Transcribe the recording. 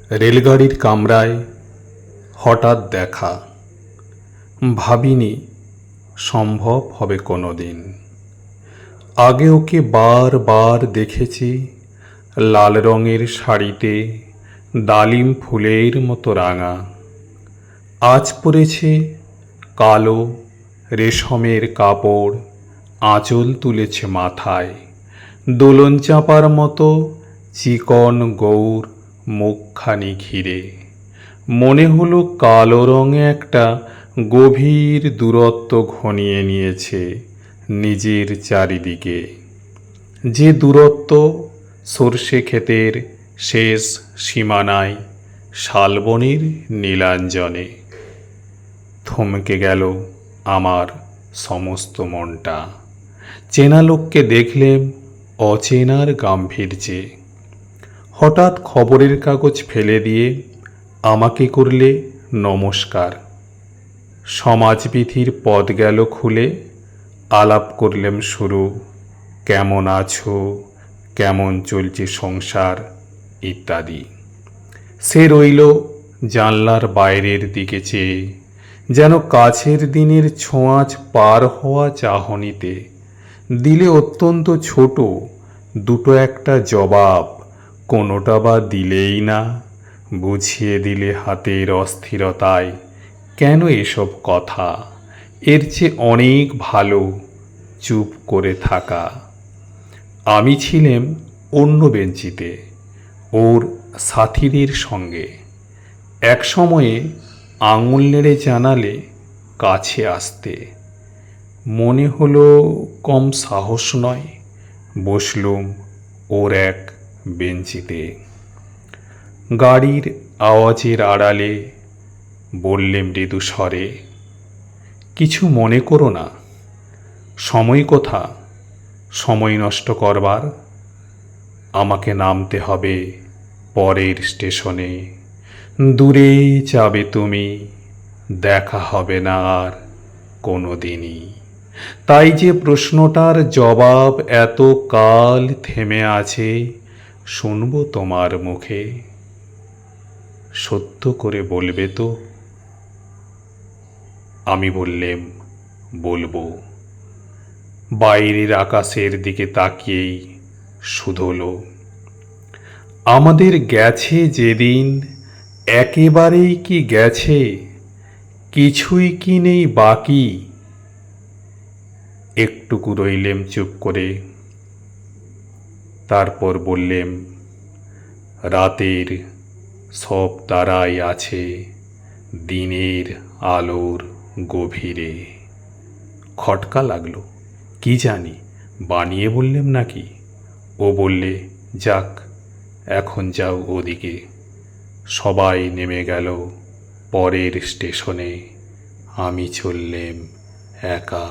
রেলগাড়ির কামরায় হঠাৎ দেখা, ভাবিনি সম্ভব হবে কোনো দিন। আগে ওকে বারবার দেখেছি লাল রঙের শাড়িতে ডালিম ফুলের মতো রাঙা। আজ পরেছে কালো রেশমের কাপড়, আঁচল তুলেছে মাথায়, দোলন চাপার মতো চিকন গৌর মুখখানি ঘিরে। মনে হলো কালো রঙে একটা গভীর দূরত্ব ঘনিয়ে নিয়েছে নিজের চারিদিকে, যে দূরত্ব সর্ষে ক্ষেতের শেষ সীমানায় শালবনের নীলাঞ্জনে। থমকে গেল আমার সমস্ত মনটা। চেনা লোককে দেখলেম অচেনার গাম্ভীর্যে। হঠাৎ খবরের কাগজ ফেলে দিয়ে আমাকে করলে নমস্কার। সমাজবিধির পদ গেল খুলে, আলাপ করলেম শুরু, কেমন আছো, কেমন চলছে সংসার ইত্যাদি। সে রইল জানলার বাইরের দিকে চেয়ে, যেন কাছের দিনের ছোঁয়াচ পার হওয়া চাহনিতে। দিলে অত্যন্ত ছোট দুটো একটা জবাব, কোনোটা বা দিলেই না। বুঝিয়ে দিলে হাতের অস্থিরতায়, কেন এসব কথা, এর চেয়ে অনেক ভালো চুপ করে থাকা। আমি ছিলাম অন্য বেঞ্চিতে ওর সাথীদের সঙ্গে। এক সময়ে আঙুল নেড়ে জানালে কাছে আসতে। মনে হলো কম সাহস নয়। বসলুম ওর এক বেঞ্চিতে। গাড়ির আওয়াজের আড়ালে বললেম মৃদু স্বরে, কিছু মনে করো না। সময় কোথা সময় নষ্ট করবার? আমাকে নামতে হবে পরের স্টেশনে। দূরে যাবে তুমি, দেখা হবে না আর কোনো দিনই। তাই যে প্রশ্নটার জবাব এত কাল থেমে আছে, শুনব তোমার মুখে। সত্য করে বলবে তো? আমি বললেম বলবো। বাইরের আকাশের দিকে তাকিয়েই শুধোলো, আমাদের গেছে যেদিন একেবারেই কি গেছে, কিছুই কি নেই বাকি। একটুকু রইলেম চুপ করে, তারপর বললেম, রাতের সব তারাই আছে দিনের আলোর গভীরে। খটকা লাগলো, কি জানি বানিয়ে বললেম নাকি। ও বললে, যাক এখন যাও ওদিকে। সবাই নেমে গেল পরের স্টেশনে, আমি চললেম একা।